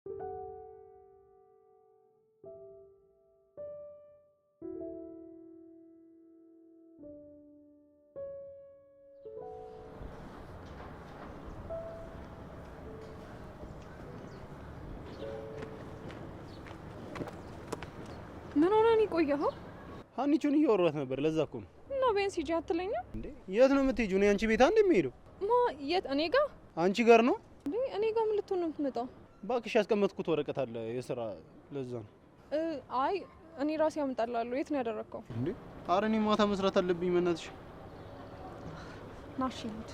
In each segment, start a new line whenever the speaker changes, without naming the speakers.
ምን ሆነ ነው ቆየኸው?
ሀኒቹን እያወራሁት ነበር ለዛ እኮ ነው።
እና ቤንስ ሂጂ አትለኝም
እንዴ? የት ነው የምትሄጂው? እኔ አንቺ ቤት አንዴ የምሄደው።
የት? እኔ ጋር?
አንቺ ጋር ነው
እንዴ? እኔ ጋር ምን ልትሆን ነው የምትመጣው?
እባክሽ ያስቀመጥኩት ወረቀት አለ የሥራ ለዛ ነው።
አይ እኔ ራሴ አመጣልሃለሁ። የት ነው ያደረከው?
እንዴ? ኧረ እኔ ማታ መስራት አለብኝ መናትሽ።
ናሽ እንዴ?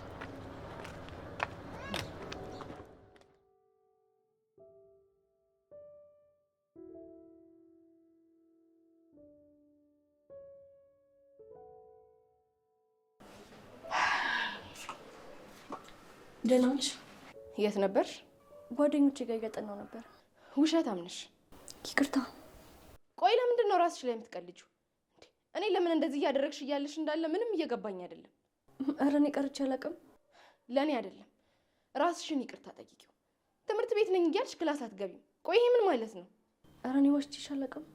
ደህና ነሽ?
የት ነበርሽ?
ጓደኞቼ ጋር እያጠናሁ ነበር።
ውሸታም ነሽ።
ይቅርታ።
ቆይ ለምንድን ነው ራስሽ ላይ የምትቀልጂው? እኔ ለምን እንደዚህ እያደረግሽ እያለሽ እንዳለ ምንም እየገባኝ አይደለም።
ኧረ እኔ ቀርቼ አላውቅም።
ለእኔ አይደለም ራስሽን ይቅርታ ጠይቂው። ትምህርት ቤት ነኝ እያልሽ ክላስ አትገቢም። ቆይ ይሄ ምን ማለት ነው?
ኧረ እኔ ዋሽቼሽ አላውቅም።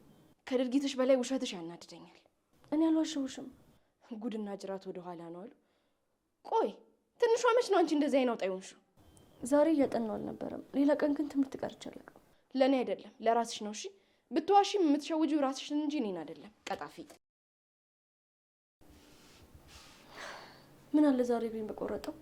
ከድርጊትሽ በላይ ውሸትሽ ያናድደኛል።
እኔ አልዋሸሁሽም።
ጉድና ጅራት ወደ ኋላ ነው አሉ። ቆይ ትንሿ መች ነው አንቺ እንደዚህ አይናው ጣይውንሽ?
ዛሬ እያጠናሁ አልነበረም። ሌላ ቀን ግን ትምህርት ቀርቼ አላውቅም።
ለእኔ አይደለም ለራስሽ ነው። እሺ ብትዋሺም የምትሸውጂው ራስሽን እንጂ እኔን አይደለም። ቀጣፊ።
ምን አለ ዛሬ ቤን በቆረጠው።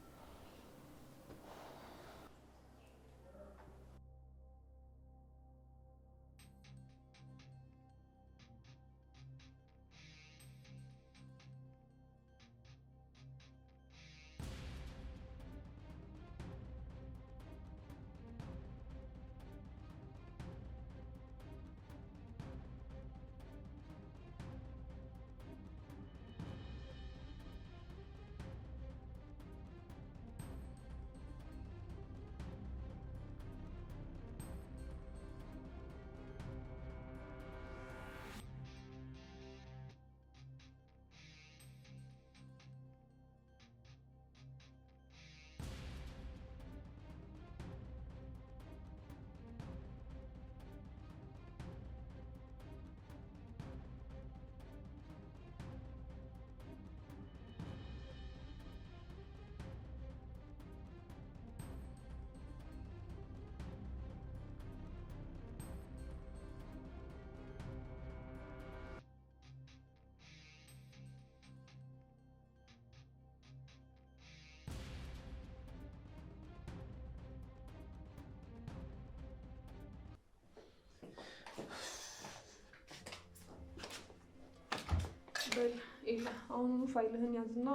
ኢላ አሁን ፋይልህን ያዝና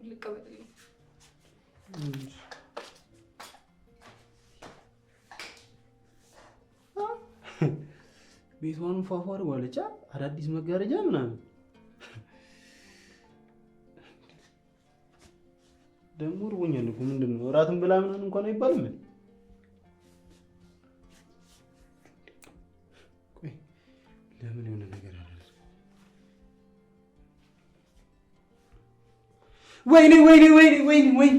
ልቀበልልኝ።
ቤቷን ፏፏር ዋለቻ አዳዲስ መጋረጃ ምናምን ደግሞ ርቦኛል እኮ ምንድን ነው እራትን ብላ ምናምን እንኳን አይባልም። ቆይ ለምን የሆነ ነገር አለ? ወይኔ ወይኔ ወይኔ ወይኔ ወይኔ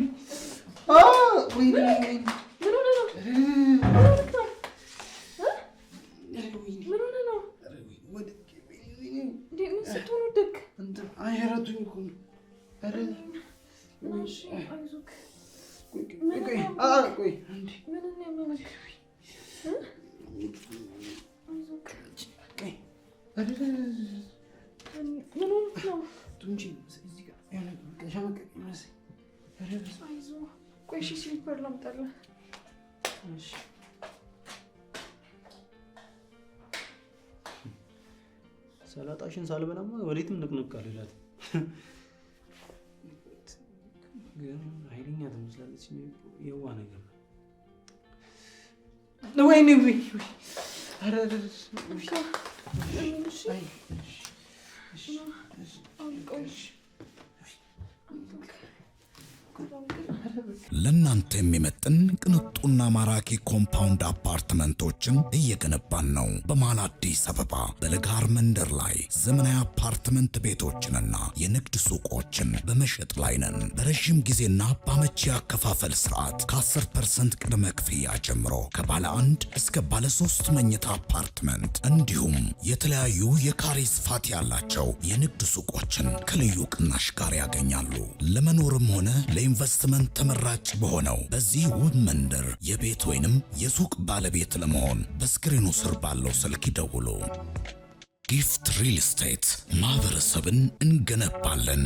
ወይኔ ወይኔ
ምን ሆነ ነው? ምን ሆነ ነው? እንዴ ምን ስትሆኑ ደግ
እንት አይረቱኝ እኮ ነው። አረ
እሺ አይዞክ።
ቆይ እንዴ
ምን ነው ያመመክ? አይዞክ።
ቆይ አረ
ምን ነው?
ቱንጂ እዚህ ጋር ያለ ከሻመቀ ይመስል አረ
አይዞ። ቆይ እሺ ስሊፐር ላምጣልህ።
እሺ ሰላጣሽን ሳልበላማ ወዴትም ንቅንቅ አልላት። ግን ኃይለኛ ትመስላለች። የዋ ነገር ነው። ወይኔ ወይ አረ
ለእናንተ የሚመጥን ቅንጡና ማራኪ ኮምፓውንድ አፓርትመንቶችን እየገነባን ነው። በመሃል አዲስ አበባ በለጋር መንደር ላይ ዘመናዊ አፓርትመንት ቤቶችንና የንግድ ሱቆችን በመሸጥ ላይ ነን። በረዥም ጊዜና በአመቺ አከፋፈል ስርዓት ከ10% ቅድመ ክፍያ ጀምሮ ከባለ 1 እስከ ባለ 3 መኝታ አፓርትመንት እንዲሁም የተለያዩ የካሬ ስፋት ያላቸው የንግድ ሱቆችን ከልዩ ቅናሽ ጋር ያገኛሉ። ለመኖርም ሆነ ለኢንቨስትመንት ተመራጭ በሆነው በዚህ ውብ መንደር የቤት ወይንም የሱቅ ባለቤት ለመሆን በስክሪኑ ስር ባለው ስልክ ይደውሉ። ጊፍት ሪል ስቴት ማህበረሰብን እንገነባለን።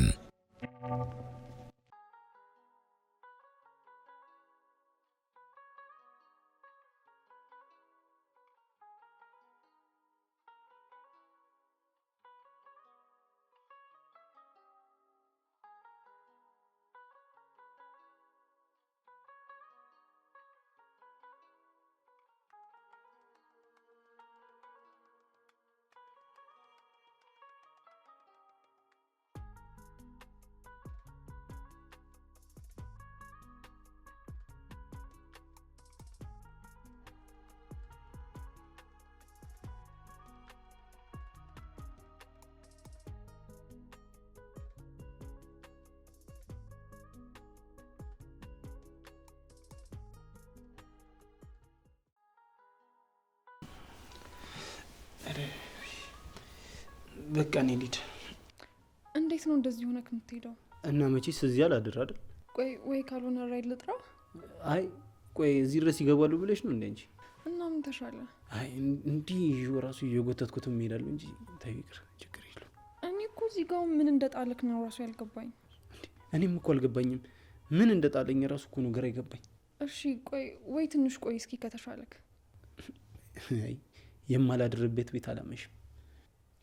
በቃ እኔ ልሂድ።
እንዴት ነው እንደዚህ ሆነክ የምትሄደው?
እና መቼስ እዚህ አላድር አይደል?
ቆይ ወይ ካልሆነ ራይድ ልጥራ?
አይ ቆይ እዚህ ድረስ ይገባሉ ብለሽ ነው እንዴ አንቺ?
እና ምን ተሻለ?
አይ እንዲህ ራሱ እየጎተትኩት እሄዳለሁ እንጂ ተይ ይቅር፣ ችግር የለውም።
እኔ እኮ እዚህ ጋር ምን እንደጣለክ ነው ራሱ ያልገባኝ።
እኔም እኮ አልገባኝም። ምን እንደጣለኝ ራሱ እኮ ነው ግራ ይገባኝ።
እሺ ቆይ ወይ ትንሽ ቆይ እስኪ ከተሻለክ።
አይ የማላድርበት ቤት አላመሽም።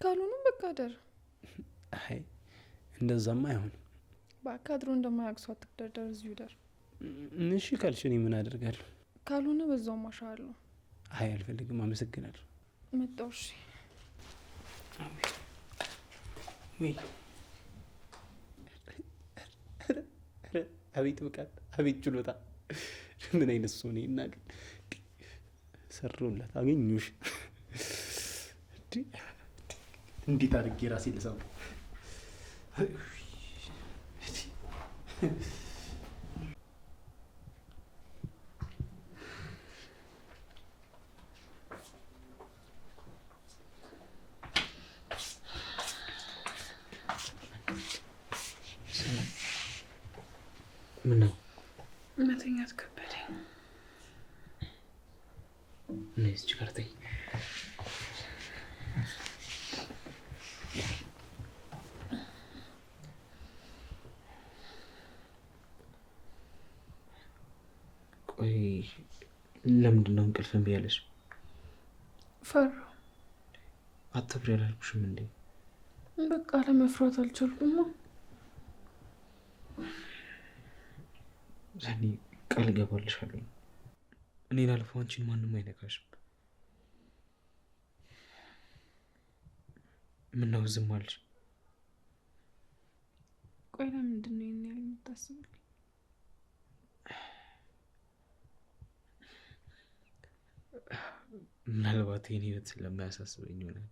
ካልሆነም በቃ አደር።
አይ እንደዛማ አይሆንም።
በቃ ድሮ እንደማያቅሱ አትደርደር፣ እዚሁ ደር።
እሺ ካልሽ እኔ ምን አደርጋለሁ?
ካልሆነ በዛው ማሻአለሁ።
አይ አልፈልግም፣ አመሰግናለሁ።
መጣው። እሺ
ወይ አቤት ብቃት፣ አቤት ችሎታ! ምን አይነት ሰው ነኝ? እና ግን ሰሩላት አገኙሽ። እንዴት አድርጌ ራሴ ልሳው? ምን ነው?
መተኛት ከበደኝ።
ነይስ ችግርተኝ። ቆይ ለምንድን ነው እንቅልፍ እምቢ ያለሽ?
ፈራሁ።
አትፍሪ አላልኩሽም እንዴ?
በቃ ለመፍራት አልቻልኩም።
ሰኒ ቃል እገባልሻለሁ፣ እኔ ላልፈው አንቺን ማንም አይነካሽም። ምነው ዝም አልሽ?
ቆይ ለምንድን ነው ይሄን ያህል የምታስብልኝ?
ምናልባት የኔ ህይወት ስለማያሳስበኝ ይሆናል።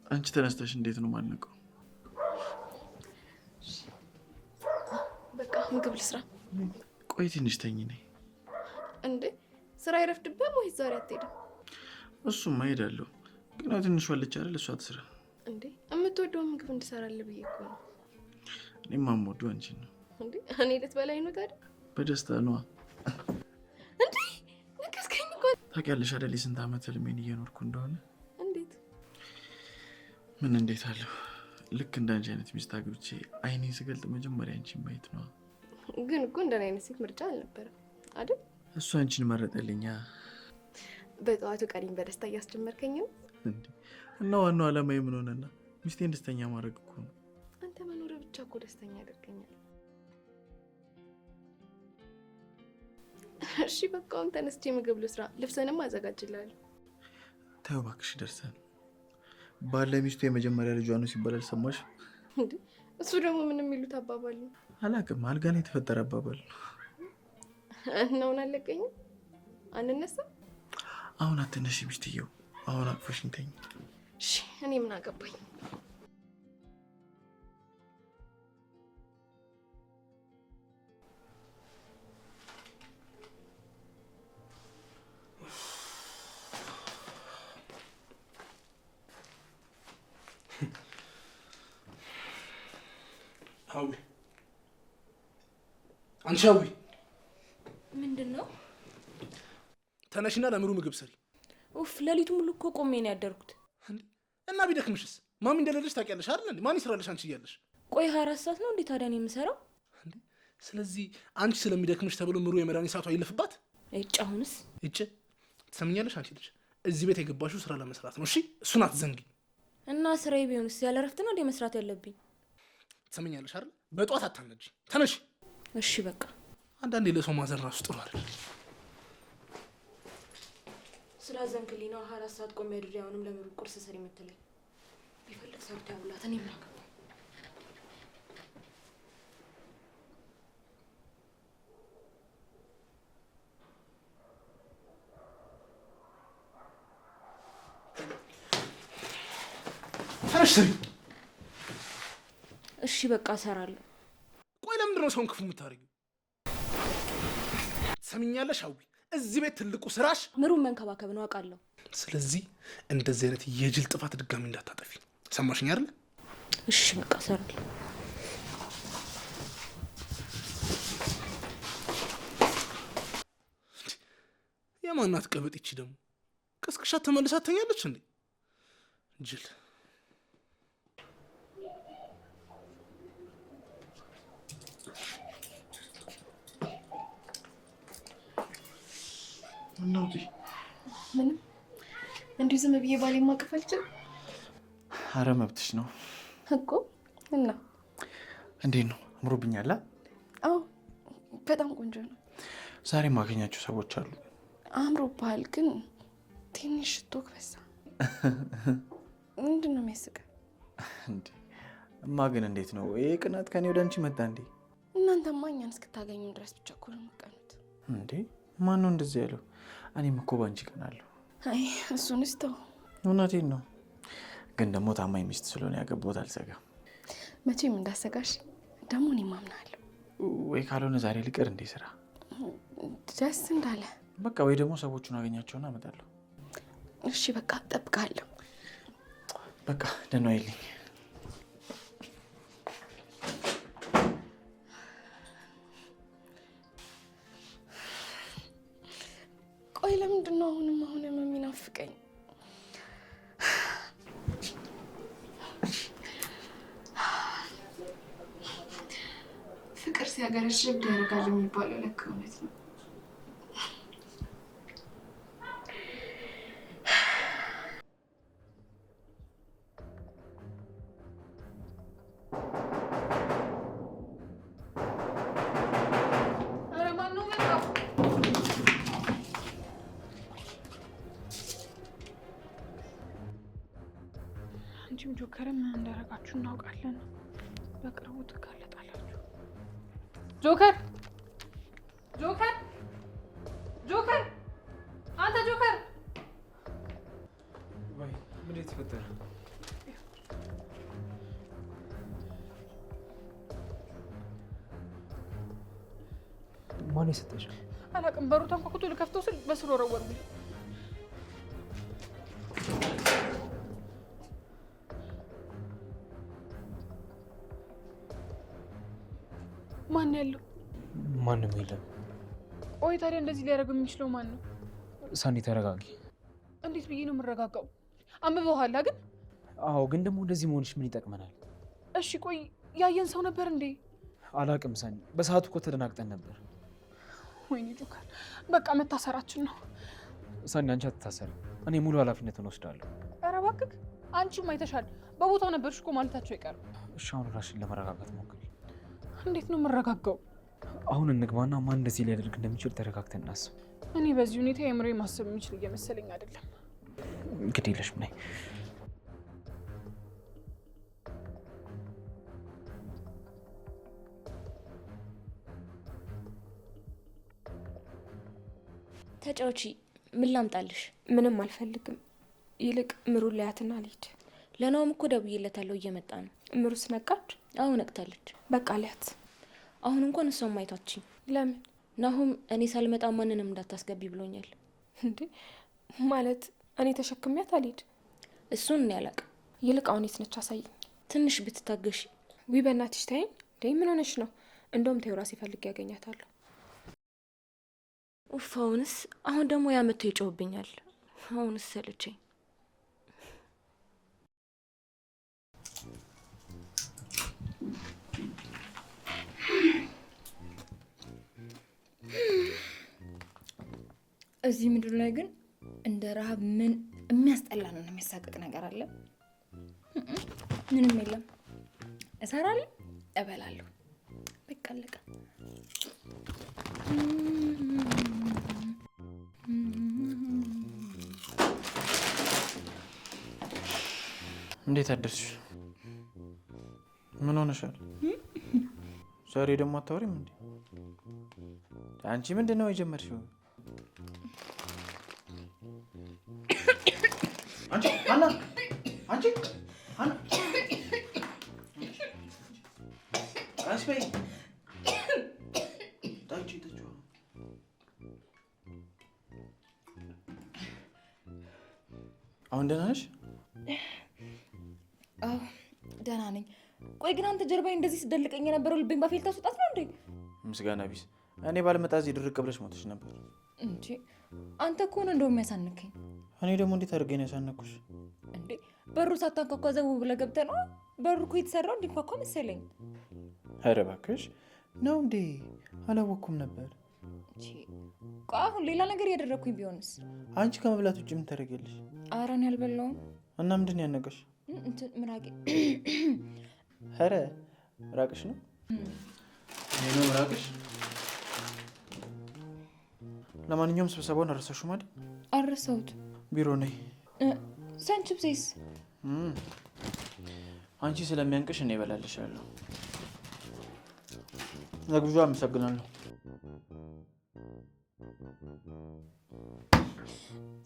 አንቺ ተነስተሽ እንዴት ነው ማንቀው?
በቃ ምግብ ልስራ።
ቆይ ትንሽ ተኝ ነኝ።
እንዴ ስራ አይረፍድብህም ወይስ ዛሬ አትሄድም?
እሱማ እሄዳለሁ፣ ግን ትንሽ ወልቻ አይደል? እሷ ትስራ
እንዴ። የምትወደው ምግብ እንድሰራልህ ብዬ እኮ ነው።
እኔማ የምወደው አንቺን ነው።
እንዴ እኔ ልትበላኝ ነው ታዲያ?
በደስታ ነዋ።
እንዴ ነከስከኝ እኮ።
ታውቂያለሽ አይደል የስንት ዓመት ህልሜን እየኖርኩ እንደሆነ?
እንዴት?
ምን እንዴት አለሁ? ልክ እንዳንቺ አይነት ሚስት አግብቼ አይኔን ስገልጥ መጀመሪያ አንቺን ማየት ነዋ።
ግን እኮ እንደኔ አይነት ሴት ምርጫ አልነበረም አይደል?
እሱ አንቺን መረጠልኛ።
በጠዋቱ ቀሪም በደስታ እያስጀመርከኝ ነው
እንዴ? እና ዋናው ዓላማዬ ምን ሆነና ሚስቴን ደስተኛ ማድረግ እኮ ነው።
አንተ መኖር ብቻ እኮ ደስተኛ ያደርገኛል። እሺ በቃ አሁን ተነስቼ ምግብ ልስራ፣ ልብስንም አዘጋጅልሃለሁ።
ተይው እባክሽ ደርሰን። ባለ ሚስቱ የመጀመሪያ ልጇ ነው ሲባል አልሰማሽ
እንዴ? እሱ ደግሞ ምንም የሚሉት አባባል ነው።
አላውቅም፣ አልጋ ላይ የተፈጠረ አባባል ነው።
እናውን አለቀኝም። አንነሳም?
አሁን አትነሽ ሚስትየው፣ አሁን አቅፈሽኝ ተኝ።
እሺ እኔ ምን አገባኝ?
አዊ አንቺ አዊ
ምንድነው?
ተነሽና ለምሩ ምግብ ሰሪ።
ኡፍ ለሊቱ ሙሉ እኮ ቆሜ ነው ያደርኩት።
እና ቢደክምሽስ? ማሚ እንደሌለሽ ታውቂያለሽ አይደል እንዴ? ማን ይስራልሽ አንቺ እያለሽ?
ቆይ 24 ሰዓት ነው እንዴ ታዲያ ነው የምሰራው?
እንዴ ስለዚህ አንቺ ስለሚደክምሽ ተብሎ ምሩ የመድኃኒት ሰዓቷ ይለፍባት?
እጭ አሁንስ
እጭ ትሰምኛለሽ? አንቺ ልጅ እዚህ ቤት የገባሽው ስራ ለመስራት ነው። እሺ እሱን አትዘንጊ። እና
ስራዬ ቢሆንስ ያለ እረፍት ነው እንዴ መስራት ያለብኝ?
ትሰምኛለሽ አይደል? በጧት አታነጂ። ተነሽ።
እሺ በቃ
አንዳንዴ ለሰው ማዘን ራሱ ጥሩ አይደል?
ስላዘንክልኝ ነው 24 ሰዓት ቆሜ አድሬ አሁንም ለምሩ ቁርስ ሰሪ የምትለኝ። ቢፈልግ ሰርታ ያውላት እኔ ምን አገባኝ?
ተነሽ ስሪ።
እሺ በቃ እሰራለሁ።
ቆይ ለምንድን ነው ሰውን ክፉ የምታደርጊው? ትሰምኛለሽ አዊ? እዚህ ቤት ትልቁ ስራሽ
ምሩን መንከባከብ ነው አውቃለሁ።
ስለዚህ እንደዚህ አይነት የጅል ጥፋት ድጋሚ እንዳታጠፊ። ሰማሽኝ አይደል?
እሺ በቃ እሰራለሁ።
የማናት ቀበጥ ይቺ ደግሞ ቀስቅሻት ተመልሳ ተኛለች እንዴ? ጅል
እናውጪ።
ምንም እንዲሁ ዝም ብዬ ባሌ ማቀፍ አልችልም።
አረ መብትሽ ነው
እኮ። እና
እንዴት ነው አምሮብኛል?
አዎ በጣም ቆንጆ ነው።
ዛሬ ማገኛቸው ሰዎች አሉ።
አምሮብሃል፣ ግን ትንሽ ሽቶ በዛ። ምንድን ነው የሚያስቀው?
እንዴ እማ ግን እንዴት ነው ይሄ ቅናት ከኔ ወደ አንቺ መጣ እንዴ?
እናንተማ እኛን እስክታገኙ ድረስ ብቻ እኮ ነው የምትቀኑት።
እንዴ ማን ነው እንደዚህ ያለው? እኔም እኮ ባንቺ ቀናለሁ።
አይ እሱንስ ተው።
እውነቴን ነው፣ ግን ደግሞ ታማኝ ሚስት ስለሆነ ያገባሁት አልሰጋም።
መቼም እንዳሰጋሽ ደግሞ እኔም አምናለሁ።
ወይ ካልሆነ ዛሬ ልቀር እንዴ ስራ?
ደስ እንዳለ
በቃ። ወይ ደግሞ ሰዎቹን አገኛቸውና አመጣለሁ።
እሺ በቃ እጠብቃለሁ።
በቃ ደህና ይልኝ።
ቆይ ለምንድን ነው አሁንም የሚናፍቀኝ? ፍቅር ሲያገረሽ እብድ ያደርጋል የሚባለው ለካ እውነት ነው።
አንቺም ጆከርም ምን እንዳደረጋችሁ እናውቃለን። በቅርቡ ትጋለጣላችሁ። ጆከር ጆከር ጆከር፣ አንተ ጆከር!
ወይ ምን የተፈጠረ? ማን የሰጠሽ?
አላውቅም። በሩ ተንኳኩቶ ልከፍተው ስል በስሎ ወረወርኩኝ። ማን ያለው?
ማንም የለም።
ቆይ ታዲያ እንደዚህ ሊያደርግ የሚችለው ማን ነው?
ሳኒ ተረጋጊ።
እንዴት ብዬ ነው የምረጋጋው? አንብበዋል ግን?
አዎ፣ ግን ደግሞ እንደዚህ መሆንሽ ምን ይጠቅመናል?
እሺ ቆይ ያየን ሰው ነበር እንዴ?
አላቅም ሳኒ፣ በሰዓቱ እኮ ተደናግጠን ነበር።
ወይኔ ጆከር፣ በቃ መታሰራችን ነው።
ሳኒ አንቺ አትታሰሪ፣ እኔ ሙሉ ኃላፊነቱን ወስዳለሁ።
ኧረ እባክህ፣ አንቺም አይተሻል፣ በቦታው ነበርሽ እኮ ማለታቸው አይቀርም።
እሺ አሁን ራስሽን ለመረጋጋት ሞክሪ።
እንዴት ነው የምረጋጋው?
አሁን እንግባና ማን እንደዚህ ሊያደርግ እንደሚችል ተረጋግተን እናስብ።
እኔ በዚህ ሁኔታ የምሬ ማሰብ የሚችል እየመሰለኝ አይደለም።
እንግዲህ የለሽም ነይ።
ተጫውቺ። ምን ላምጣልሽ?
ምንም አልፈልግም። ይልቅ ምሩን ላያትና ልሂድ።
ለናውም እኮ ደውዬለታለሁ፣ እየመጣ ነው።
ምሩስ ነቃች?
አዎ ነቅታለች።
በቃ ሊያት።
አሁን እንኳን እሷም አይቷችኝ።
ለምን?
ናሁም እኔ ሳልመጣ ማንንም እንዳታስገቢ ብሎኛል።
እንዴ ማለት እኔ ተሸክሚያት አልሄድ?
እሱን እኔ አላቅም።
ይልቅ አሁን የት ነች? አሳይኝ።
ትንሽ ብትታገሺ።
ዊ በእናትሽ ተይኝ። እንዴ ምን ሆነሽ ነው? እንደውም ተይው ራሴ ፈልጌ ያገኛታለሁ።
ኡፍ አሁንስ፣ አሁን ደግሞ ያመቶ ይጮህብኛል። አሁንስ ሰለቸኝ።
እዚህ ምድር ላይ ግን እንደ ረሃብ ምን የሚያስጠላ ነው የሚያሳቅቅ ነገር አለ? ምንም የለም። እሰራለሁ፣ እበላለሁ፣ በቃ አለቀ።
እንዴት አደርሽ? ምን ሆነሻል? ዛሬ ደግሞ አታወሪም እንዴ? አንቺ ምንድን ነው የጀመርሽው? አንቺ አና አንቺ አና ቀስ በይ። ታንቺ ተጫው። አሁን ደህና ነሽ?
አዎ ደህና ነኝ። ቆይ ግን አንተ ጀርባዬ እንደዚህ ስደልቀኝ የነበረው ልቤን ባፌል ታስወጣት ነው እንዴ?
ምስጋና ቢስ። እኔ ባልመጣ እዚህ ድርቅ ብለሽ ሞተሽ ነበር
እንጂ አንተ እኮ ነው እንደውም ያሳነከኝ።
እኔ ደግሞ እንዴት አድርጌ ነው ያሳነኩሽ?
እንዴ በሩ ሳታንኳኳ ዘው ብለህ ገብተህ ነው? በሩ እኮ የተሰራው እንዲንኳኳ መሰለኝ።
ኧረ እባክሽ ነው እንዴ? አላወኩም ነበር።
ቆይ አሁን ሌላ ነገር እያደረግኩኝ ቢሆንስ?
አንቺ ከመብላት ውጭ ምን ታደርጊያለሽ?
ኧረ እኔ አልበላሁም።
እና ምንድን ነው ያነቀሽ?
ምራቄ።
ኧረ ምራቅሽ ነው? ይሄ ነው ምራቅሽ? ለማንኛውም ስብሰባውን አረሳሽው ማለት?
አረሳሁት።
ቢሮ ነይ።
ሰንችብሴስ?
አንቺ ስለሚያንቅሽ እኔ እበላልሻለሁ። ለግብዣ አመሰግናለሁ።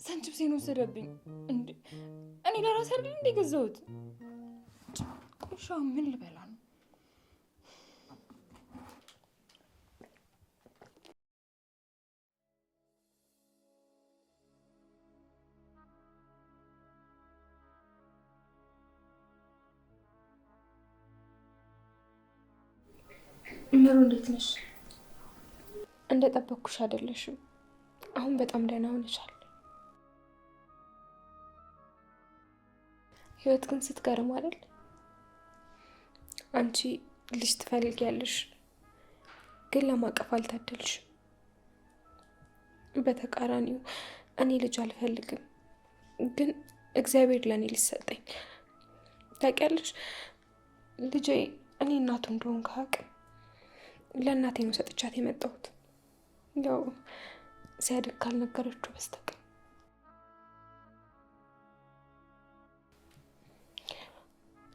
ሰንችብሴን ወሰደብኝ እንዴ? እኔ ለራሴ አይደል እንደ ገዛሁት? ቆሻ ምን ልበላ ነው?
ምሩ እንዴት ነሽ? እንደጠበቅኩሽ አይደለሽም። አሁን በጣም ደህና ሆነሻል። ህይወት ግን ስትገርም አይደል? አንቺ ልጅ ትፈልጊያለሽ፣ ግን ለማቀፍ አልታደልሽም። በተቃራኒው እኔ ልጅ አልፈልግም፣ ግን እግዚአብሔር ለእኔ ሊሰጠኝ። ታውቂያለሽ ልጄ እኔ እናቱ እንደሆን ከአቅም ለእናቴ ነው ሰጥቻት የመጣሁት፣ ያው ሲያድግ ካልነገረችው በስተቀር።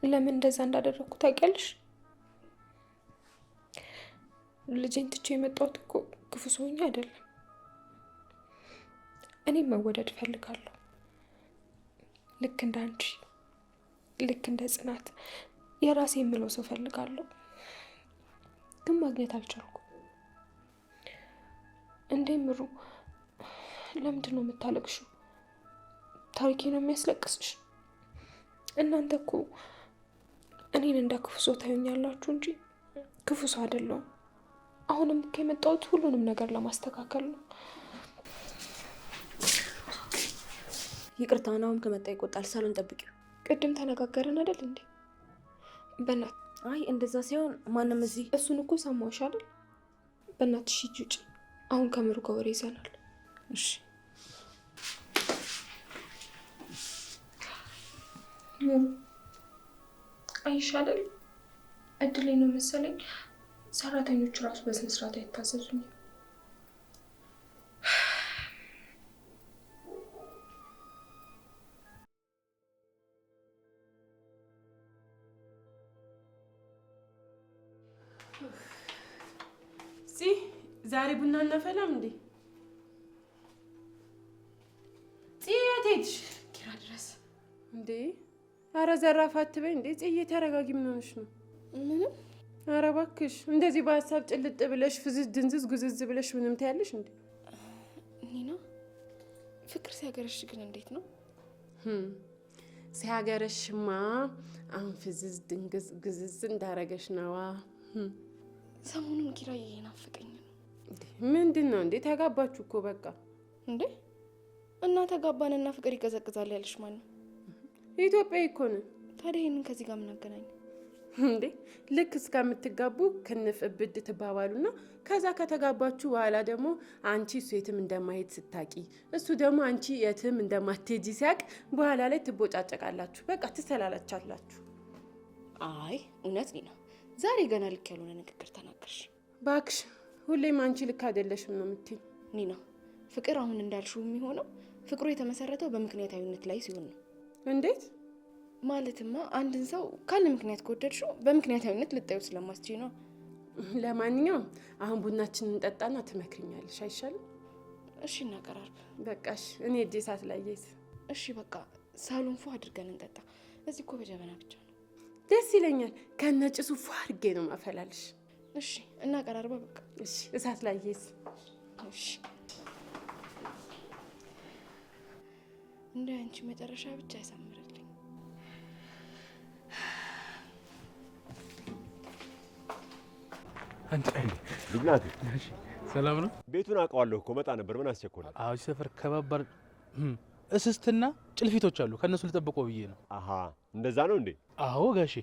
ለምን እንደዛ እንዳደረግኩ ታውቂያለሽ? ልጄን ትቼ የመጣሁት እኮ ክፉ ሰውኛ አይደለም። እኔም መወደድ እፈልጋለሁ፣ ልክ እንደ አንቺ፣ ልክ እንደ ጽናት የራሴ የምለው ሰው እፈልጋለሁ፣ ግን ማግኘት አልቻልኩም። እንዴ ምሩ፣ ለምንድን ነው የምታለቅሽው? ታሪኬ ነው የሚያስለቅስሽ? እናንተ እኮ እኔን እንደ ክፉ ሰው ታዩኛላችሁ እንጂ ክፉ ሰው አይደለሁም። አሁንም ከመጣሁት ሁሉንም ነገር ለማስተካከል ነው።
ይቅርታ ናሁም ከመጣ ይቆጣል። ሳሎን ጠብቂው።
ቅድም ተነጋገርን አይደል እንዴ? በእናት
አይ እንደዛ ሳይሆን ማንም እዚህ
እሱን እኮ ሰማሁሽ አይደል? በእናትሽ ሂጂ ውጪ። አሁን ከምሩ ጋር ወሬ ይዘናል።
እሺ
አይሻልም? እድሌ ነው መሰለኝ። ሰራተኞቹ ራሱ በስነ ስርዓት አይታዘዙኝም።
ዛሬ ቡና እናፈላም እንዴ? የት ሄድሽ?
ኪራ ድረስ
እንዴ? አረ ዘራፍ አትበይ እንዴ! ጽዬ ተረጋጊ። ምን ሆነሽ ነው?
ምንም።
አረ እባክሽ እንደዚህ በሀሳብ ጭልጥ ብለሽ ፍዝዝ ድንዝዝ ጉዝዝ ብለሽ ምንም ታያለሽ እንዴ?
ኒና ፍቅር ሲያገረሽ ግን እንዴት ነው?
ሲያገረሽማ አሁን ፍዝዝ ድንግዝ ጉዝዝ እንዳረገሽ ነዋ።
ሰሞኑን ኪራዬ ናፈቀኝ ነው።
ምንድን ነው እንዴ? ተጋባችሁ እኮ በቃ።
እንዴ እና ተጋባንና ፍቅር ይቀዘቅዛል ያለሽ ማን ነው?
ኢትዮጵያ እኮ ነው።
ታዲያ ይሄንን ከዚህ ጋር ምን አገናኘ
እንዴ? ልክ እስከምትጋቡ ክንፍ እብድ ትባባሉና ከዛ ከተጋባችሁ በኋላ ደግሞ አንቺ እሱ የትም እንደማይሄድ ስታቂ፣ እሱ ደግሞ አንቺ የትም እንደማትሄጂ ሲያቅ በኋላ ላይ ትቦጫጨቃላችሁ። በቃ ትሰላላቻላችሁ።
አይ እውነት ኒና፣ ዛሬ ገና ልክ ያልሆነ ንግግር ተናገርሽ።
ባክሽ ሁሌም አንቺ ልክ አይደለሽም ነው የምትይኝ።
ኒና ፍቅር አሁን እንዳልሽው የሚሆነው ፍቅሩ የተመሰረተው በምክንያታዊነት ላይ ሲሆን ነው።
እንዴት
ማለትማ አንድን ሰው ካለ ምክንያት ከወደድሽው በምክንያታዊነት ልታዩ ስለማስችይ ነው።
ለማንኛውም አሁን ቡናችንን እንጠጣና ትመክሪኛለሽ አይሻልም?
እሺ እናቀራርብ።
በቃሽ እኔ እጄ ሰዓት ላይ የት።
እሺ በቃ ሳሎን ፎ አድርገን እንጠጣ። እዚህ እኮ በጀበና ብቻ ነው።
ደስ ይለኛል። ከነጭሱ ፎ አድርጌ ነው ማፈላልሽ።
እሺ እናቀራርባ። በቃ
እሺ እሳት ላይ የት።
እሺ እንደ አንቺ መጨረሻ ብቻ ያሳምርልኝ።
አንተ
ልብናት
ሰላም ነው?
ቤቱን አውቀዋለሁ እኮ መጣ ነበር። ምን አስቸኮላል?
አዎ ሰፈር ከባባር እስስትና ጭልፊቶች አሉ። ከነሱ ልጠብቀው ብዬ ነው።
አሃ እንደዛ ነው እንዴ?
አዎ ጋሼ፣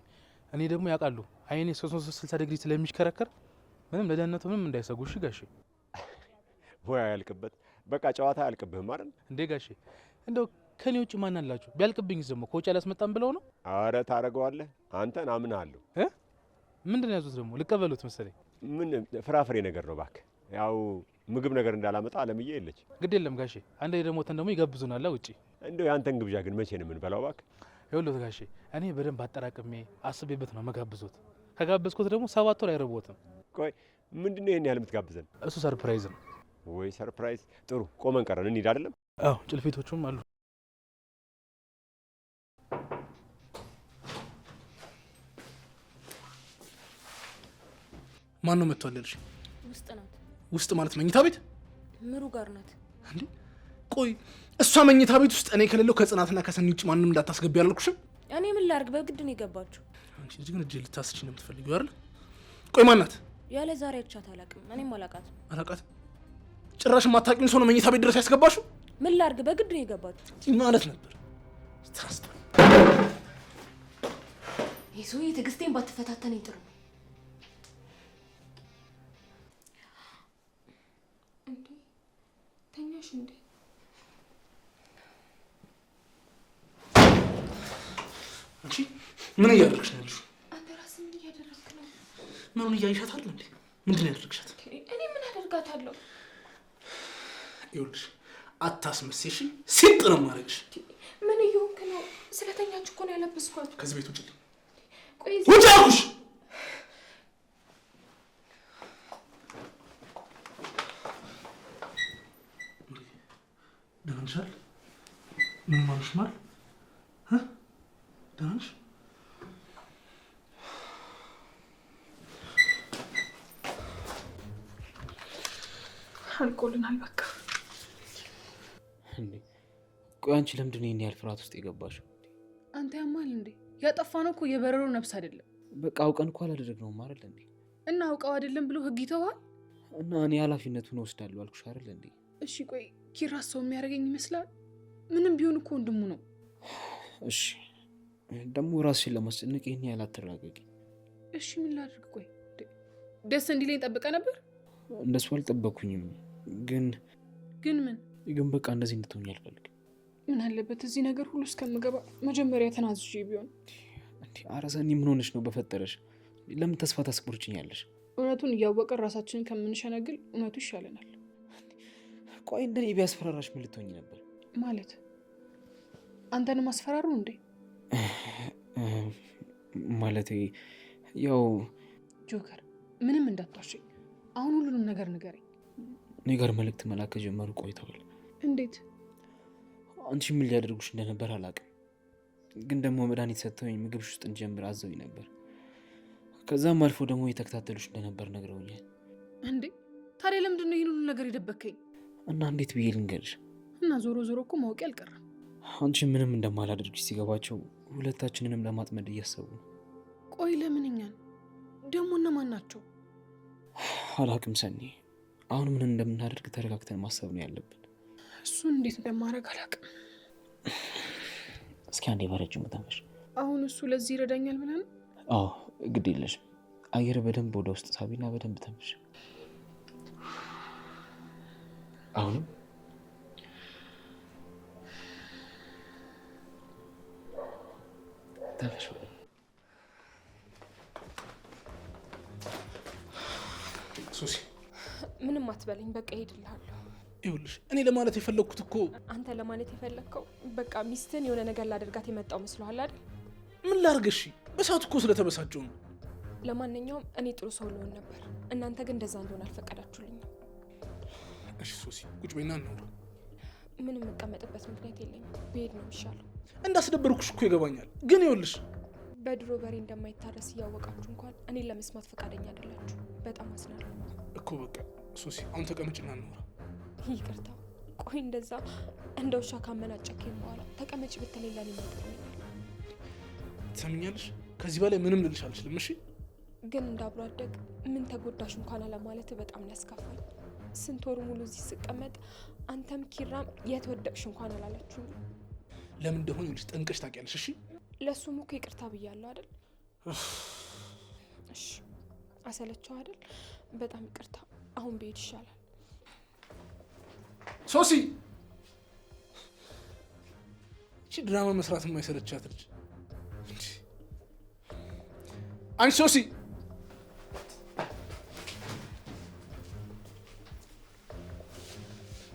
እኔ ደግሞ ያውቃሉ አይኔ 360 ዲግሪ ስለሚሽከረከር ምንም ለደህንነቱ ምንም እንዳይሰጉ። እሺ ጋሼ።
ወይ ያልቅበት። በቃ ጨዋታ ያልቅብህም አይደል
እንዴ ጋሼ? እንደው ከኔ ውጭ ማን አላችሁ? ቢያልቅብኝስ ደግሞ ከውጭ አላስመጣም ብለው ነው?
አረ ታረገዋለህ። አንተን አምናለሁ።
ምንድን ነው ያዙት ደግሞ? ልቀበሉት መሰለኝ።
ምን ፍራፍሬ ነገር ነው እባክህ። ያው ምግብ ነገር እንዳላመጣ አለምዬ የለች።
ግድ የለም ጋሼ፣ አንዴ ደግሞ ተን ደግሞ ይጋብዙናል ውጪ።
እንደው ያንተን ግብዣ ግን መቼ ነው የምንበላው እባክህ?
ይኸውልህ ጋሼ፣ እኔ በደንብ አጠራቅሜ አስቤበት ነው መጋብዞት። ከጋበዝኩት ደግሞ 7 ወር አይረቦትም።
ቆይ ምንድነው ይሄን ያህል የምትጋብዘን?
እሱ ሰርፕራይዝ ነው።
ወይ ሰርፕራይዝ። ጥሩ ቆመን ቀረን። እንሂድ አይደለም?
አዎ ጭልፊቶቹም አሉ።
ማን ነው መጥቷል ያልሽ?
ውስጥ ናት።
ውስጥ ማለት መኝታ ቤት?
ምሩ ጋር ናት።
እንዴ ቆይ እሷ መኝታ ቤት ውስጥ እኔ ከሌለው ከጽናትና ከሰኒ ውጭ ማንንም እንዳታስገቢ አላልኩሽም?
እኔ ምን ላርግ? በግድ ነው የገባችሁ።
አንቺ ልጅ ግን እጄ ልታስቺ ነው የምትፈልጊው አይደል? ቆይ ማን ናት?
ያለ ዛሬ አይቻት አላውቅም። እኔም አላውቃትም።
አላውቃትም? ጭራሽ ማታውቂውን ሰው ነው መኝታ ቤት ድረስ ያስገባሽው?
ምን ላርግ? በግድ ነው የገባችሁ
ማለት ነበር።
ይሄ ትዕግስቴን ባትፈታተነኝ ጥሩ ነው።
እንዴ ተኛሽ እንዴ?
አንቺ ምን እያደረግሽ ነው ያለሽው?
አንተ ራስህ ምን እያደረግክ ነው?
ምኑን እያይሻት አይደል እንዴ? ምንድን ነው ያደረግሻት?
እኔ ምን አደርጋታለሁ?
ይኸውልሽ አታስመስይሽ፣ ሲጥ ነው የማደርግሽ።
ምን እየሆንክ ነው? ስለተኛች እኮ ነው ያለበስኳት።
ከዚህ ቤት ውጭ
ቆይ
ውጭ አልኩሽ። ደህና ነሽ አይደል? ምን ማለሽ ማል ደህና ነሽ?
አልቆልናል በቃ።
እንዴ ቆይ አንቺ ለምንድን ነው ይሄን ያህል ፍርሃት ውስጥ የገባሽው?
አንተ ያማል እንዴ? ያጠፋነው እኮ የበረሮ ነፍስ አይደለም።
በቃ አውቀን እኮ አላደረግነውም አይደል እንዴ?
እና አውቀው አይደለም ብሎ ህግ ይተዋል።
እና እኔ ኃላፊነቱን ወስዳለሁ አልኩሽ አይደል እንዴ?
እሺ ቆይ ኪራስ ሰው የሚያደርገኝ ይመስላል? ምንም ቢሆን እኮ ወንድሙ ነው።
እሺ ደግሞ ራስሽን ለማስጨነቅ ይህን ያህል አትራገቂ።
እሺ ምን ላድርግ? ቆይ ደስ እንዲለኝ ጠብቀ ነበር?
እንደሱ አልጠበኩኝም። ግን
ምን
በቃ እንደዚህ እንድትሆኝ አልፈልግም።
ምን አለበት እዚህ ነገር ሁሉ እስከምገባ መጀመሪያ ተናዝዤ ቢሆን።
ኧረ ሰኒ ምን ሆነሽ ነው? በፈጠረሽ ለምን ተስፋ ታስቆርጭኛለሽ?
እውነቱን እያወቀን ራሳችንን ከምንሸነግል እውነቱ ይሻለናል።
ቆይ እንደኔ ቢያስፈራራሽ ምን ልትሆኝ ነበር?
ማለት አንተንም አስፈራሩ እንዴ?
ማለቴ ያው
ጆከር ምንም እንዳታሸኝ። አሁን ሁሉንም ነገር ንገረኝ።
እኔ ጋር መልእክት መላክ ከጀመሩ ቆይተዋል።
እንዴት?
አንቺ ምን ሊያደርጉሽ እንደነበር አላውቅም፣ ግን ደግሞ መድኃኒት ሰጥተውኝ ምግብሽ ውስጥ እንጀምር አዘውኝ ነበር። ከዛም አልፎ ደግሞ የተከታተሉሽ እንደነበር ነግረውኛል።
እንዴ ታዲያ ለምንድን ነው ይህን ሁሉ ነገር የደበከኝ?
እና እንዴት ብዬ ልንገርሽ?
እና ዞሮ ዞሮ እኮ ማወቅ አልቀረም።
አንቺ ምንም እንደማላደርግሽ ሲገባቸው ሁለታችንንም ለማጥመድ እያሰቡ ነው።
ቆይ ለምን እኛን? ደግሞ እነማን ናቸው?
አላውቅም ሰኒ። አሁን ምን እንደምናደርግ ተረጋግተን ማሰብ ነው ያለብን።
እሱን እንዴት እንደማደርግ አላውቅም።
እስኪ አንዴ በረጅሙ ተንፈሽ።
አሁን እሱ ለዚህ ይረዳኛል ብለን?
አዎ ግድ የለሽም። አየር በደንብ ወደ ውስጥ ሳቢና በደንብ ተንፈሽ። አሁንም ተንፈሽ።
ሶሲ
ምንም አትበለኝ፣ በቃ እሄድልሃለሁ።
ይኸውልሽ እኔ ለማለት የፈለግኩት እኮ
አንተ ለማለት የፈለግከው በቃ ሚስትን የሆነ ነገር ላደርጋት የመጣው መስሎሃል አይደል?
ምን ላድርግሽ? በሰዓቱ እኮ ስለተበሳጨው ነው።
ለማንኛውም እኔ ጥሩ ሰው ልሆን ነበር፣ እናንተ ግን እንደዛ እንደሆነ አልፈቀዳችሁልኝም።
እሺ ሶሲ ቁጭ በይና እናውራ።
ምንም የምቀመጥበት ምክንያት የለኝም፣ ብሄድ ነው የሚሻለው።
እንዳስደበርኩሽ እኮ ይገባኛል፣ ግን ይኸውልሽ
በድሮ በሬ እንደማይታረስ እያወቃችሁ እንኳን እኔን ለመስማት ፈቃደኛ አይደላችሁ። በጣም አዝናለሁ
እኮ። በቃ ሶሲ አሁን ተቀመጭና እናውራ።
ይቅርታ። ቆይ እንደዛ እንደ ውሻ ካመናጨከኝ በኋላ ተቀመጭ ብትለኝ ለኔ ይመጣልኛል።
ትሰምኛለሽ? ከዚህ በላይ ምንም ልልሽ አልችልም። እሺ
ግን እንዳብሮ አደግ ምን ተጎዳሽ እንኳን አለማለት በጣም ነው ያስከፋኝ። ስንት ወር ሙሉ እዚህ ስቀመጥ አንተም ኪራም የተወደቅሽ እንኳን አላላችሁኝ።
ለምን እንደሆነ ይኸውልሽ ጠንቀሽ ታውቂያለሽ። እሺ
ለሱም እኮ ይቅርታ ብያለሁ አይደል? እሺ አሰለቸው አይደል? በጣም ይቅርታ። አሁን ብሄድ ይሻላል።
ሶሲ እቺ ድራማ መስራት የማይሰለቻት ልጅ አንቺ ሶሲ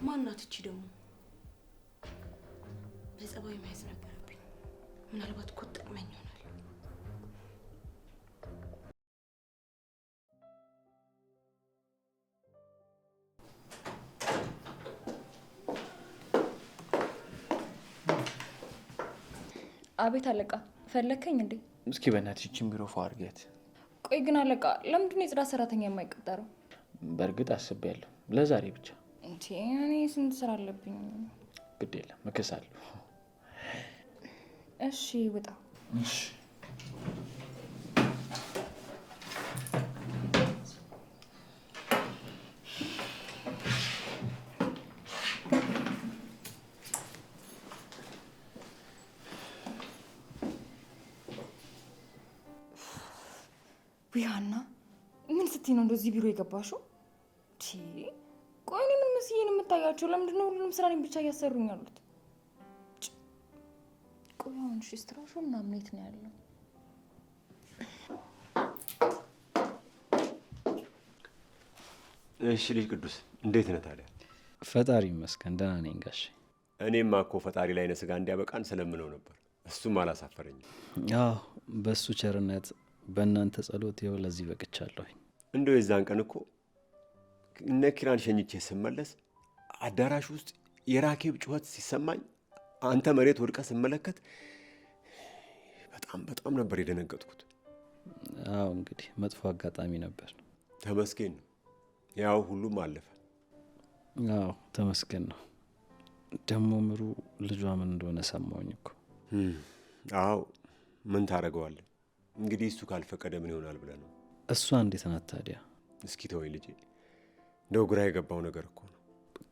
ማናት እቺ ደግሞ? በጸባይ መያዝ ነበረብኝ። ምናልባት እኮ ጠቅመኝ ይሆናል።
አቤት አለቃ፣ ፈለከኝ እንዴ?
እስኪ በእናትሽ ይህችን ቢሮ ፏ አድርጊያት።
ቆይ ግን አለቃ፣ ለምንድን ነው የጽዳት ሰራተኛ የማይቀጠረው?
በእርግጥ አስቤያለሁ፣ ለዛሬ ብቻ።
እንዴ እኔ ስንት ስራ አለብኝ።
ግድ የለም እክሳለሁ።
እሺ ውጣ።
እሺ
ቢያና ምን ስትይ ነው እንደዚህ ቢሮ የገባሽው? ቆይ እኔ ምን መስዬ ነው የምታያቸው? ለምንድን ነው ሁሉንም ስራ እኔን ብቻ እያሰሩኝ ያሉት? ቆይ አሁን እሺ ስትራሹ ምናምን የት ነው ያለው?
እሺ ልጅ ቅዱስ እንዴት ነህ ታዲያ?
ፈጣሪ ይመስገን ደህና ነኝ ጋሼ።
እኔማ እኮ ፈጣሪ ላይ ነህ ስጋ እንዲያበቃን ስለምነው ነበር። እሱም አላሳፈረኝም።
አዎ በሱ ቸርነት በእናንተ ጸሎት ይኸው ለዚህ በቅቻለሁኝ።
እንደው የዛን ቀን እኮ እነ ኪራን ሸኝቼ ስመለስ አዳራሽ ውስጥ የራኬብ ጩኸት ሲሰማኝ አንተ መሬት ወድቀህ ስመለከት በጣም ነበር የደነገጥኩት።
አዎ እንግዲህ መጥፎ አጋጣሚ ነበር።
ተመስገን ነው፣ ያው ሁሉም አለፈ።
አዎ ተመስገን ነው። ደግሞ ምሩ ልጇ ምን እንደሆነ ሰማሁኝ እኮ።
አዎ ምን ታደርገዋለህ እንግዲህ፣ እሱ ካልፈቀደ ምን ይሆናል ብለህ ነው።
እሷ እንዴት ናት ታዲያ?
እስኪ ተወኝ ልጄ። እንደው ግራ የገባው ነገር እኮ ነው።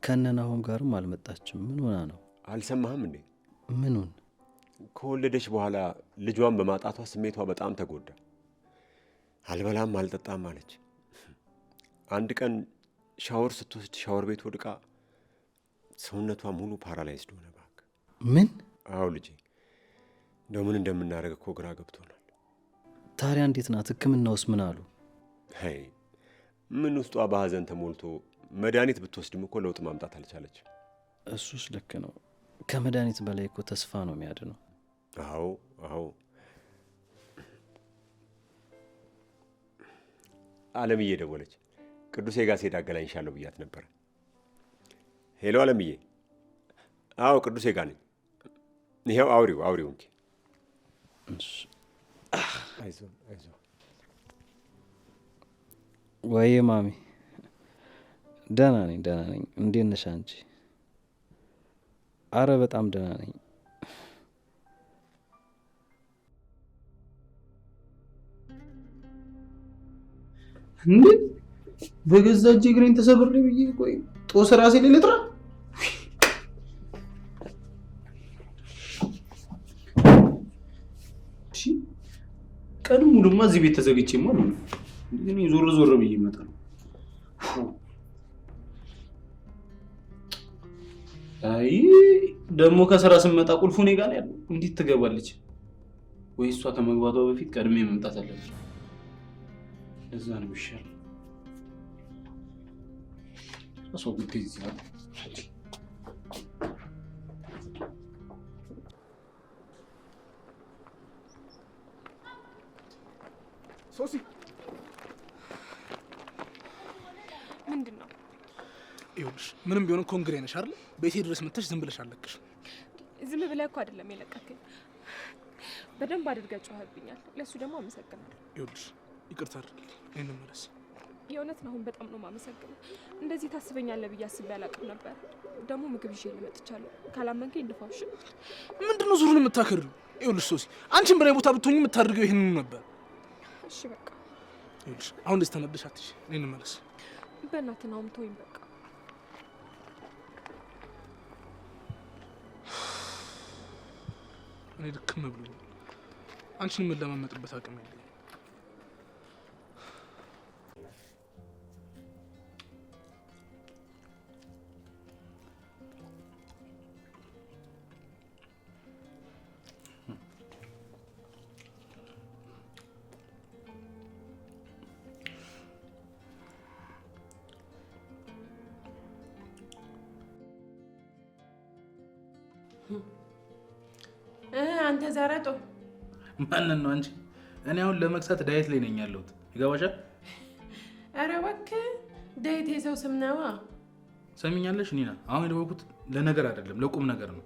ከነናሆም ጋርም አልመጣችም። ምን ሆና ነው?
አልሰማህም እንዴ?
ምኑን?
ከወለደች በኋላ ልጇን በማጣቷ ስሜቷ በጣም ተጎዳ። አልበላም አልጠጣም አለች። አንድ ቀን ሻወር ስትወስድ ሻወር ቤት ወድቃ ሰውነቷ ሙሉ ፓራላይዝድ ሆነ። እባክህ።
ምን?
አዎ ልጄ፣ እንደው ምን እንደምናደርግ እኮ ግራ ገብቶናል።
ታዲያ እንዴት ናት? ሕክምናውስ ምን አሉ?
አይ ምን ውስጧ በሀዘን ተሞልቶ መድኃኒት ብትወስድም እኮ ለውጥ ማምጣት አልቻለች።
እሱስ ልክ ነው። ከመድኃኒት በላይ እኮ ተስፋ ነው የሚያድነው።
አዎ አዎ። አለምዬ ደወለች። ቅዱሴ ጋር ስሄድ አገናኝሻለሁ ብያት ነበረ። ሄሎ አለምዬ። አዎ ቅዱሴ ጋር ነኝ። ይኸው አውሪው እንጂ። አይዞህ።
ወይ ማሚ። ደህና ነኝ። እንዴት ነሽ አንቺ? አረ በጣም ደህና ነኝ።
እንዴ በገዛ እጄ እግሬን ተሰብሬ ብዬ ቆይ ጦስ ራሴ ላይ ልጥራ? እሺ ቀን ሙሉማ እዚህ ቤት ተዘግቼማ ነው ግን ዞር ብዬ እመጣለሁ። አይ ደግሞ ከስራ ስመጣ ቁልፉ እኔ ጋር ነው ያለው። እንዴት ትገባለች? ወይ እሷ ከመግባቷ በፊት ቀድሜ መምጣት አለብኝ። ለዛ ነው ይሻል። እሷ ጉዳይ ይዛል።
ሶሲ ምንድን ነው?
ይኸውልሽ ምንም ቢሆን ኮንግሬ ነሽ አይደል? ቤቴ ድረስ መጥተሽ ዝም ብለሽ አለቅሽ።
ዝም ብለህ እኮ አይደለም የለቀከኝ፣ በደንብ አድርገህ ጮኸብኛል። ለእሱ ደግሞ አመሰግናለሁ።
ይኸውልሽ ይቅርታ አድርግልኝ። እኔ እንመለስ።
የእውነት ነው አሁን በጣም ነው የማመሰግነው። እንደዚህ ታስበኛለህ ብዬ አስቤ አላውቅም ነበር። ደግሞ ምግብ ይዤ ልመጥቻለሁ። ካላመንከኝ እንድፋሽ።
ምንድነው ዙሩን የምታከሪው? ይኸውልሽ ሶሲ አንቺም በላይ ቦታ ብትሆኚ የምታደርገው ይሄንን ነበር።
እሺ በቃ
ይኸውልሽ አሁን እንደዚህ ተነደሽ አትሽ። እኔ እንመለስ።
በእናትህ ነው ተወኝ በቃ።
እኔ ድክም ብሎ አንቺን የምለማመጥበት አቅም የለኝም።
አንተ ዘረጦ
ማንን ነው አንቺ? እኔ አሁን ለመክሳት ዳየት ላይ ነኝ ያለሁት። ይገባሻል?
ኧረ እባክህ ዳየት የሰው ስም ነዋ።
ሰሚኛለሽ ኒና፣ አሁን የደወልኩት ለነገር አይደለም ለቁም ነገር ነው።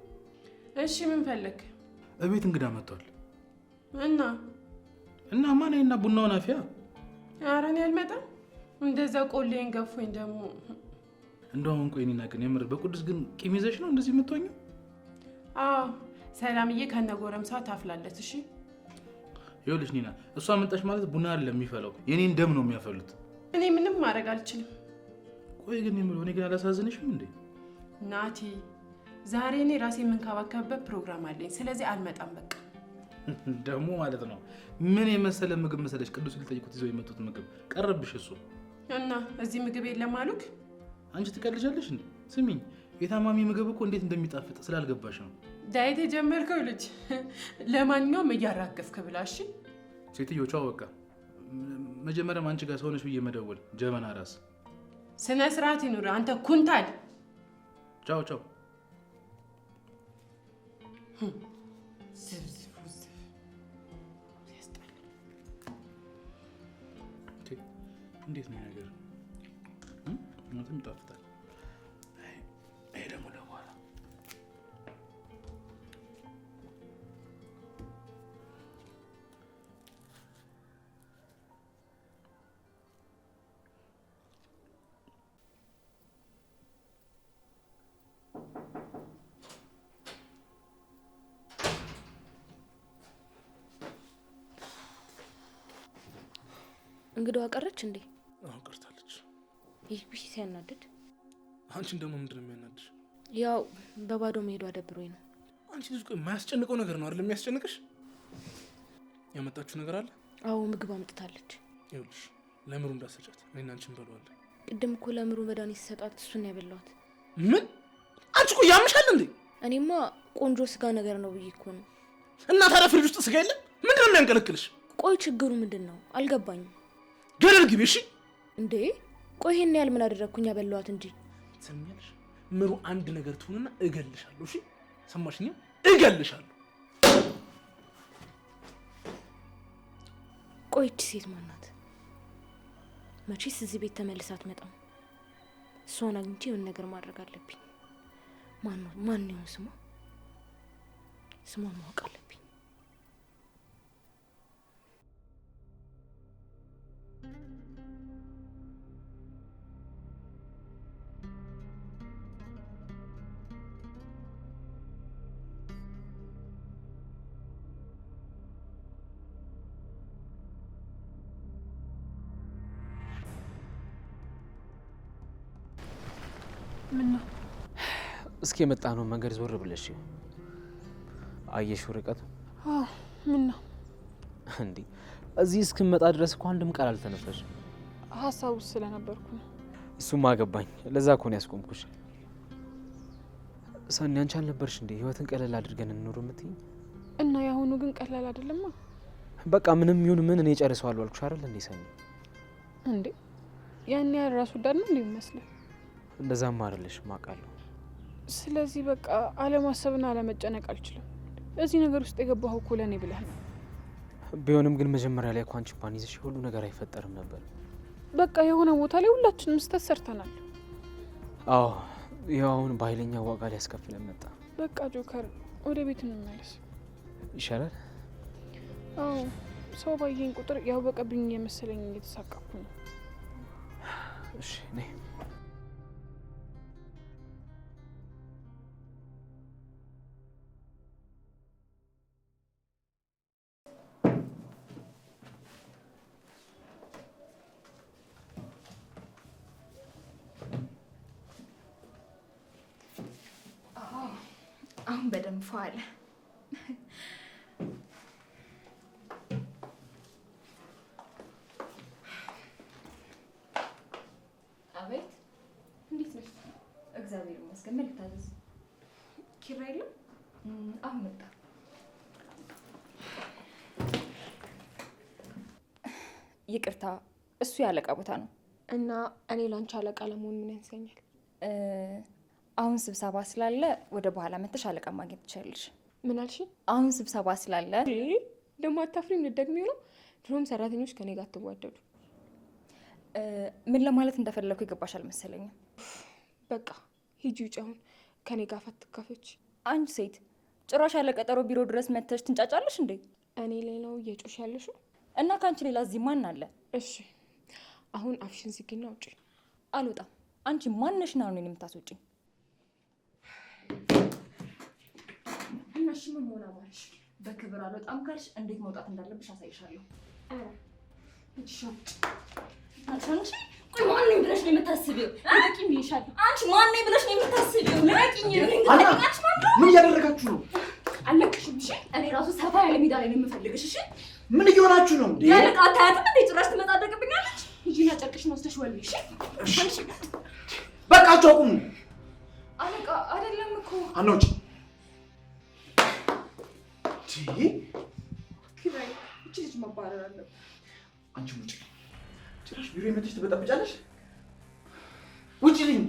እሺ ምን ፈለግ?
እቤት እንግዳ መጥቷል።
እና
ማን እና ቡናውን አፊያ?
ኧረ እኔ አልመጣም። እንደዛ ቆሌን ገፎኝ ደግሞ
እንደው አሁን ቆይ ኒና፣ ግን የምር በቅዱስ ግን ቂም ይዘሽ ነው እንደዚህ የምትሆኚው?
አዎ ሰላምዬ ከነጎረምሳ ታፍላለች። እሺ
ይኸውልሽ ኒና፣ እሷ መጣች ማለት ቡና አይደለም የሚፈላው፣ የኔን ደም ነው የሚያፈሉት።
እኔ ምንም ማድረግ አልችልም።
ቆይ ግን የምለው እኔ ግን አላሳዝንሽም እንዴ?
ናቲ ዛሬ እኔ ራሴ የምንከባከብበት ፕሮግራም አለኝ። ስለዚህ አልመጣም በቃ።
ደግሞ ማለት ነው ምን የመሰለ ምግብ መሰለሽ ቅዱስ ሊጠይቁት ይዘው የመጡት ምግብ ቀረብሽ እሱ
እና እዚህ ምግብ የለም አሉክ?
አንቺ ትቀልጃለሽ እንዴ? ስሚኝ የታማሚ ምግብ እኮ እንዴት እንደሚጣፍጥ ስላልገባሽ ነው
ዳይት የጀመርከው ልጅ። ለማንኛውም እያራገፍክ ብላ። እሺ
ሴትዮቿ በቃ መጀመሪያም አንቺ ጋር ሰውነሽ ብዬ መደወል ጀበና ራስ
ስነ ስርዓት ይኑር አንተ ኩንታል።
ቻው ቻው። እንዴት ነው ነገር? እውነትም ይጣፍጣል። ይሄ ደግሞ ለበኋላ
እንግዲህ አቀረች እንዴ?
አዎ ቀርታለች።
ይህ ብሽ ሲያናድድ።
አንቺን ደግሞ ምንድን ነው የሚያናድሽ?
ያው በባዶ መሄዱ አደብሮኝ ነው።
አንቺ ልጅ ቆይ የማያስጨንቀው ነገር ነው አይደል የሚያስጨንቅሽ? ያመጣችሁ ነገር አለ?
አዎ ምግብ አምጥታለች።
ይኸውልሽ ለምሩ እንዳሰጫት እኔና አንቺ እንበለዋለን።
ቅድም እኮ ለምሩ መድኃኒት ሲሰጣት እሱን ያበላዋት።
ምን? አንቺ እኮ ያምሻል እንዴ?
እኔማ ቆንጆ ስጋ ነገር ነው ብዬ እኮ ነው።
እና ታዲያ ፍሪጅ ውስጥ ስጋ የለም? ምንድን ነው የሚያንቀለቅልሽ?
ቆይ ችግሩ ምንድን ነው አልገባኝም።
ገደል ግቢ። እሺ
እንዴ ቆይ ይሄን ያህል ምን አደረግኩኝ? ያበላዋት እንጂ።
ትሰሚያለሽ? ምሩ አንድ ነገር ትሆንና እገልሻለሁ። እሺ ሰማሽኝ? እገልሻለሁ።
ቆይ እቺ ሴት ማናት? መቼስ እዚህ ቤት ተመልሳ አትመጣም። እሷን አግኝቼ የሆነ ነገር ማድረግ አለብኝ። ማን ነው ስሟ? ስሟን ማወቅ አለብኝ።
ምን ነው?
እስኪ የመጣ ነው መንገድ ዞር ብለሽ አየሽው ርቀቱ?
አዎ። ምን ነው?
እንዴ እዚህ እስክመጣ ድረስ እኮ አንድም ቃል አልተነፈስሽም።
ሀሳብ ውስጥ ስለነበርኩ ነው።
እሱማ አገባኝ። ለዛ እኮ ነው ያስቆምኩሽ። ሰኒ አንቺ አልነበርሽ እንዴ ህይወትን ቀለል አድርገን እንኑር የምትይኝ?
እና ያሁኑ ግን ቀላል አይደለማ።
በቃ ምንም ይሁን ምን እኔ ጨርሰዋለሁ አልኩሽ አይደል እንዴ ሰኒ?
እንዴ ያን ያህል ራስ ወዳድ ነው እንዴ ይመስላል?
እንደዛም አይደለሽም አውቃለሁ።
ስለዚህ በቃ አለማሰብና አለመጨነቅ አልችልም። እዚህ ነገር ውስጥ የገባኸው እኮ ለእኔ ብለህ ነው።
ቢሆንም ግን መጀመሪያ ላይ እኮ አንቺ እንኳን ይዘሽ ሁሉ ነገር አይፈጠርም ነበር።
በቃ የሆነ ቦታ ላይ ሁላችንም ስህተት ሰርተናል።
አዎ ይኸው አሁን በኃይለኛ ዋጋ ሊያስከፍለን መጣ።
በቃ ጆከር ወደ ቤት እንመለስ
ይሻላል።
አዎ ሰው ባየኝ ቁጥር ያወቀብኝ የመሰለኝ እየተሳቀኩ ነው።
እሺ ነይ።
አሁን በደንብ ፏል። አቤት፣ እንዴት ነሽ? እግዚአብሔር ይመስገን። ምን ልታዘዝ? ኪራ የለም? አሁን መጣ። ይቅርታ፣ እሱ ያለቃ ቦታ ነው
እና እኔ ላንቺ አለቃ ለመሆን ምን ያንሰኛል?
አሁን ስብሰባ ስላለ ወደ በኋላ መተሽ አለቃ ማግኘት ትችላለሽ።
ምን አልሽ?
አሁን ስብሰባ ስላለ
ደግሞ አታፍሪም? ልትደግሚው ነው? ድሮም ሰራተኞች ከኔ ጋር አትዋደዱ።
ምን ለማለት እንደፈለኩ ይገባሽ አልመሰለኝም።
በቃ ሂጂ ውጪ። አሁን ከኔ ጋር ፈትካፈች።
አንቺ ሴት ጭራሽ ያለ ቀጠሮ ቢሮ ድረስ መተሽ ትንጫጫለሽ እንዴ?
እኔ ላይ ነው እየጮሽ ያለሽው?
እና ከአንቺ ሌላ እዚህ ማን አለ?
እሺ አሁን አፍሽን ዝጊና ውጪ።
አልወጣም። አንቺ ማንሽ ነው እኔን የምታስወጪኝ? እና እሺ ምን ሆነ ማለት በክብር አልወጣም ካልሽ እንዴት መውጣት እንዳለብሽ አሳይሻለሁ። እሺ አንቺ ቆይ ማን ነኝ ብለሽ ነው የምታስቢው? ለቂም ይሻል። አንቺ ማን ነኝ ብለሽ ነው የምታስቢው? ለቂኝ አንቺ ማን ነው?
ምን እያደረጋችሁ ነው?
አለቅሽም። እሺ እኔ ራሱ ሰፋ ያለ ሜዳ ላይ ነው የምፈልግሽ። እሺ
ምን እየሆናችሁ ነው እንዴ?
ያለቃ ታያትም እንዴ? ጭራሽ ትመጣደቅብኛለች። ሂጂና ጨርቅሽን ወስደሽ ወልይ። እሺ አንቺ
በቃችሁ አቁሙ።
አለቃ አይደለም እኮ
አኖች
ኪራይ እቺ ልጅ መባረር አለበት።
አንቺ ውጪ። ጭራሽ ቢሮ የመጥሽ ትበጠብጫለሽ። ውጪ ልኝ።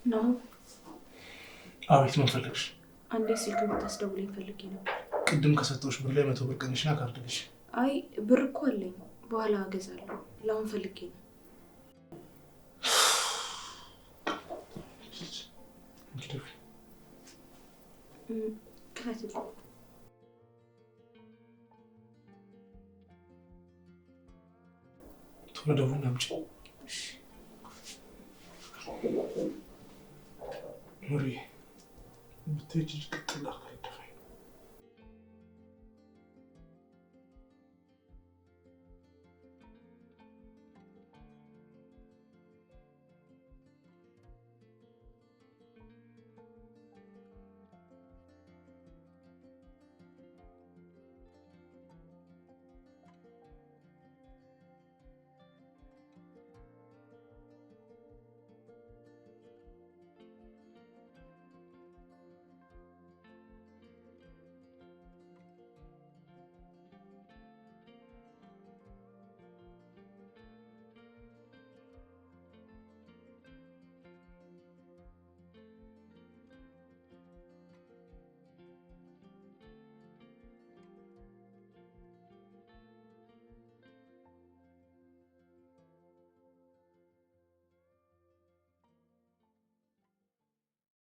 ነው
አቤት፣ ምን ፈለግሽ?
አንዴ ስልክ ብታስደውለኝ ፈልጌ ነበር።
ቅድም ከሰጠሁሽ ብር ላይ 100 ብር ቀንሽና ካርድ ልሽ።
አይ ብር እኮ አለኝ፣ በኋላ እገዛለሁ። ለአሁን ፈልጌ ነው። ክፈትልኝ።
ቶሎ ደውልና አምጪ። ምሪ ብትሄጂ ቅጥል አድርጋ